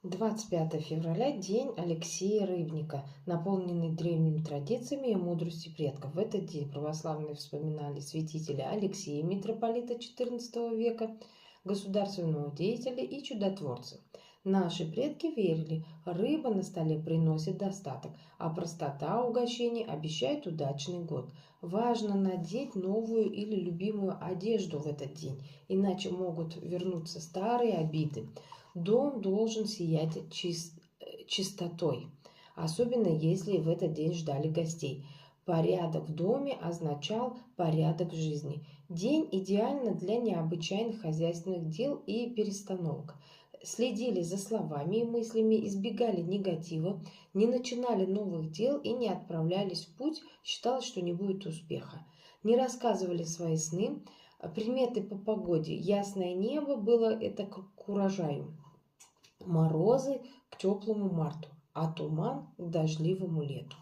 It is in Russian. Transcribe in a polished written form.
25 февраля – день Алексея Рыбника, наполненный древними традициями и мудростью предков. В этот день православные вспоминали святителя Алексея, митрополита XIV века, государственного деятеля и чудотворца. Наши предки верили, рыба на столе приносит достаток, а простота угощений обещает удачный год. Важно надеть новую или любимую одежду в этот день, иначе могут вернуться старые обиды. Дом должен сиять чистотой, особенно если в этот день ждали гостей. Порядок в доме означал порядок в жизни. День идеально для необычайных хозяйственных дел и перестановок. Следили за словами и мыслями, избегали негатива, не начинали новых дел и не отправлялись в путь, считалось, что не будет успеха. Не рассказывали свои сны, приметы по погоде. Ясное небо было это к урожаю. Морозы к теплому марту, а туман к дождливому лету.